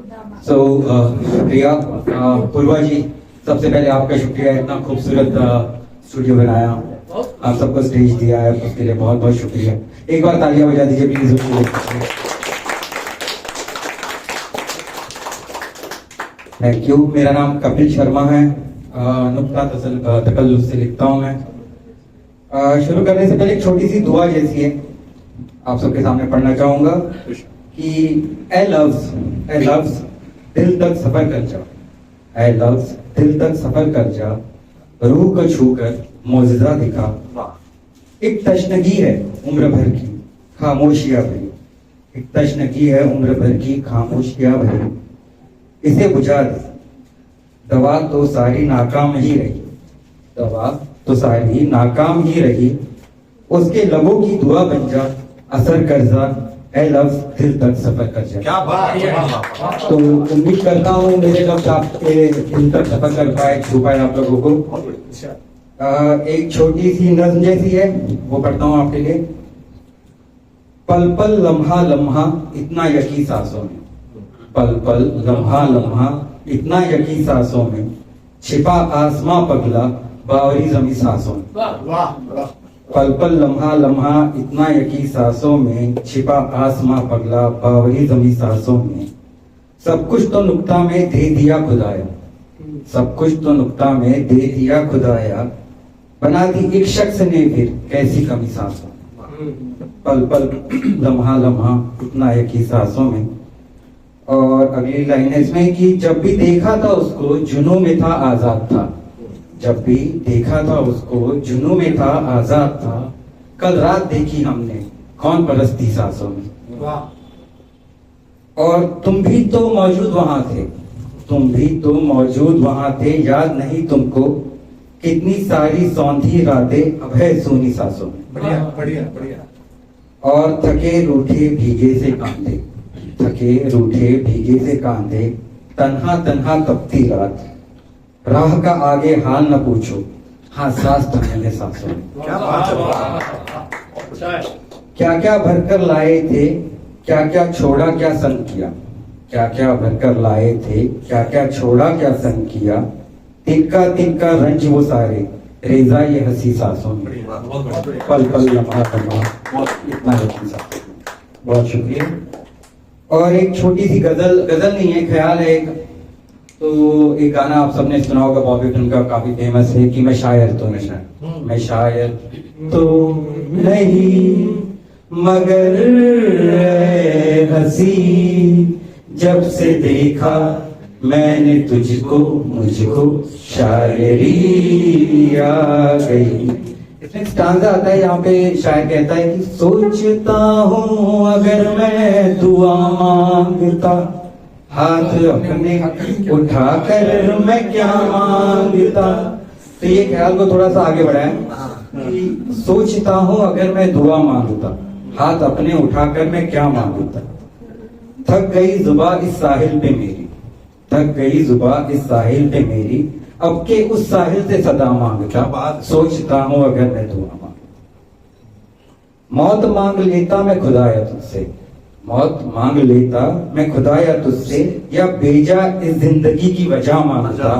शुक्रिया पूर्वा जी, सबसे पहले आपका शुक्रिया, इतना खूबसूरत स्टूडियो बनाया, आप सबको स्टेज दिया है, उसके लिए बहुत बहुत शुक्रिया। एक बार तालियां बजा दीजिए प्लीज। Thank you. मेरा नाम कपिल शर्मा है, नुक्ता तकल्लुफ से लिखता हूँ मैं। शुरू करने से पहले एक छोटी सी दुआ जैसी है, आप सबके सामने पढ़ना चाहूंगा कि ए लव्स दिल तक सफर कर जा, ए लव्स दिल तक सफर कर जा, रूह को छूकर मौजज़ा दिखा। एक तशनगी है उम्र भर की खामोशियां भरी, एक तशनगी है उम्र भर की खामोशियां भरी, इसे बुझा दे। दवा तो सारी नाकाम ही रही, दवा तो सारी नाकाम ही रही, उसके लबों की दुआ बन जा, असर कर जा, ए लफ्ज दिल तक सफर कर जा। क्या बात है। तो उम्मीद करता हूँ मेरे लफ्ज आपके दिल तक सफर कर पाए, छू पाए आप लोगों को। एक छोटी सी नज्म जैसी है, वो पढ़ता हूँ आपके लिए। पल पल लम्हा लम्हा इतना यकी सांसों में, पल पल लम्हा लम्हा इतना यकी सांसों में, छिपा आसमां पगला बावरी जमी सांसों में। पल पल लम्हा लम्हा इतना यकी सांसों में, छिपा आसमां पगला बावरी जमी सांसों में, सब कुछ तो नुक्ता में दे दिया खुदाया, सब कुछ तो नुक्ता में दे दिया खुदाया, बना दी एक शख्स ने फिर कैसी कमी सांसों। पल पल लम्हा लम्हा इतना यकी सांसों में। और अगली लाइन है इसमें कि जब भी देखा था उसको जुनून में था आजाद था, जब भी देखा था उसको जुनून में था आजाद था, कल रात देखी हमने कौन परस्ती सांसों में। और तुम भी तो मौजूद वहां थे, तुम भी तो मौजूद वहां थे, याद नहीं तुमको कितनी सारी सौंधी रातें अब है सोनी सांसों में। बढ़िया बढ़िया बढ़िया। और थके रूठे भीगे से कांधे, थके रूठे भीगे से कांधे, तन्हा तन्हा तपती रात, राह का आगे हाल न पूछो, हाँ सांस थमने सांसों में। क्या बात है। क्या क्या भरकर लाए थे, क्या क्या छोड़ा, क्या संग किया, क्या क्या भरकर लाए थे, क्या क्या छोड़ा, क्या संग किया, तिनका तिनका रंज वो सारे, रेजा ये हंसी सांसों में। पल पल लम्हा लम्हा इतना यकी सांसों में। बहुत शुक्रिया। और एक छोटी सी गजल नहीं है, ख्याल है एक। तो एक गाना आप सबने सुना होगा, बॉबी फिल्म का, काफी फेमस है कि मैं शायर तो नहीं, मैं शायर तो नहीं, मगर हंसी जब से देखा मैंने तुझको मुझको शायरी आ गई। इसमें स्टांजा आता है, यहाँ पे शायर कहता है कि सोचता हूँ अगर मैं दुआ मांगता, हाथ अपने उठाकर मैं क्या मांगता। तो ये ख्याल को थोड़ा सा आगे बढ़ाएं कि सोचता हूँ अगर मैं दुआ मांगता, हाथ अपने उठाकर मैं क्या मांगता। थक गई जुबा इस साहिल पे मेरी, थक गई जुबा इस साहिल पे मेरी, अब के उस साहिल से सदा मांगता, सोचता हूँ अगर मैं दुआ मांगता। मौत मांग लेता मैं खुदाया तुझसे, मौत मांग लेता मैं खुदाया तुझसे, या बेजा इस जिंदगी की वजह मांगता,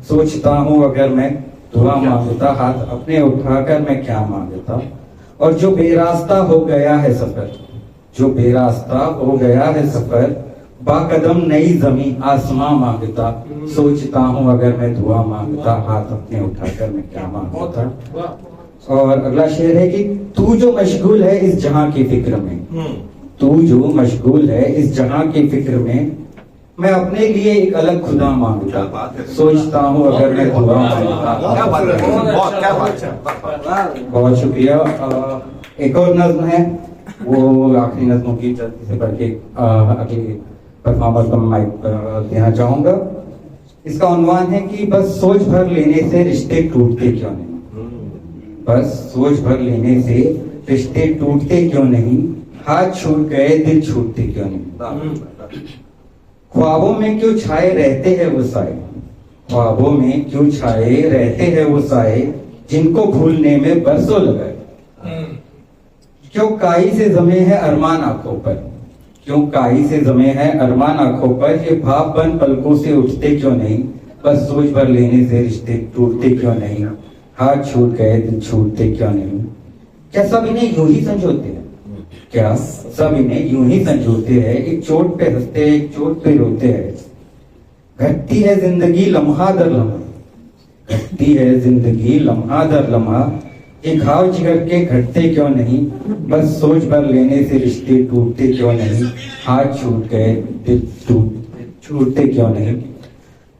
सोचता हूँ अगर मैं दुआ मांगता, हाथ अपने उठाकर मैं क्या मांगता। और जो बेरास्ता हो गया है सफर, जो बेरास्ता हो गया है सफर, बाकदम नई जमी आसमां मांगता, सोचता हूँ अगर मैं दुआ मांगता, हाथ अपने उठाकर मैं क्या मांगता। और अगला शेर है कि तू जो मशगूल है इस जहां की फिक्र में, तू जो मशगूल है इस जहां की फिक्र में, मैं अपने लिए एक अलग खुदा मांगता, सोचता हूँ अगर मैं दुआ मांगता। बहुत शुक्रिया। एक और नज्म है, वो आखिरी नज्मों की जल्दी से पढ़ के अगले परफॉर्मर को माइक देना चाहूंगा। इसका उन्वान है कि बस सोच भर लेने से रिश्ते टूटते क्यों नहीं, बस सोच भर लेने से रिश्ते टूटते क्यों नहीं, हाथ छूट गए दिल छूटते क्यों नहीं। ख्वाबों में क्यों छाए रहते हैं वो साए, ख्वाबों में क्यों छाए रहते हैं वो साए, जिनको भूलने में बरसों लगाए। क्यों काई से जमे है अरमान आंखों पर, क्यों काई से जमे हैं अरमान आंखों पर, ये भाव बन पलकों से उठते क्यों नहीं, बस सोच भर लेने से रिश्ते टूटते क्यों नहीं, हाथ छूट गए दिल छूटते क्यों नहीं। क्या सब इन्हें यूं ही संजोते हैं, क्या सब इन्हें यूं ही संजोते हैं, एक चोट पे हंसते हैं एक चोट पे रोते हैं। घटती है जिंदगी लम्हा दर लम्हा, घटती है जिंदगी लम्हा दर लम्हा, ये घाव जिगर के घटते क्यों नहीं, बस सोच भर लेने से रिश्ते टूटते क्यों नहीं, हाथ छूट गए दिल छूटते क्यों नहीं।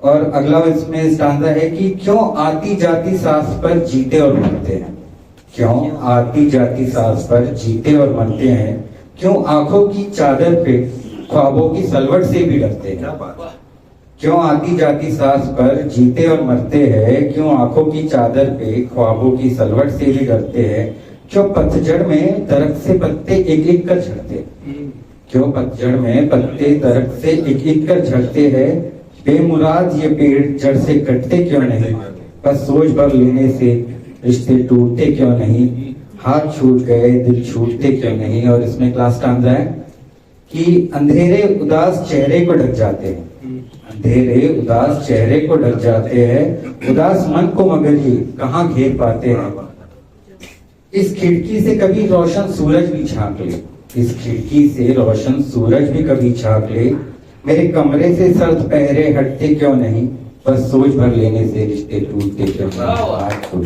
और अगला इसमें स्टांजा है कि क्यों आती जाती सांस पर जीते और मरते हैं, क्यों आती जाती सांस पर जीते और मरते हैं, क्यों आंखों की चादर पे ख्वाबों की सलवट से भी डरते हैं, क्यों आती जाती सांस पर जीते और मरते हैं, क्यों आंखों की चादर पे ख्वाबों की सलवट से भी डरते हैं, क्यों पतझड़ में दरख्त से पत्ते एक एक कर झड़ते हैं, क्यों पतझड़ में पत्ते दरख्त से एक एक कर झड़ते हैं, बेमुराद ये पेड़ जड़ से कटते क्यों नहीं, बस सोच भर लेने से रिश्ते टूटते क्यों नहीं, हाथ छूट गए दिल छूटते क्यों नहीं। और इसमें क्लास स्टांजा है कि अंधेरे उदास चेहरे को ढक जाते हैं, अंधेरे उदास चेहरे को ढक जाते हैं, उदास मन को मगर ये कहाँ घेर पाते हैं। इस खिड़की से कभी रोशन सूरज भी झांक ले, इस खिड़की से रोशन सूरज भी कभी झांक ले, मेरे कमरे से सर्द पहरे हटते क्यों नहीं, बस सोच भर लेने से रिश्ते टूटते क्यों नहीं।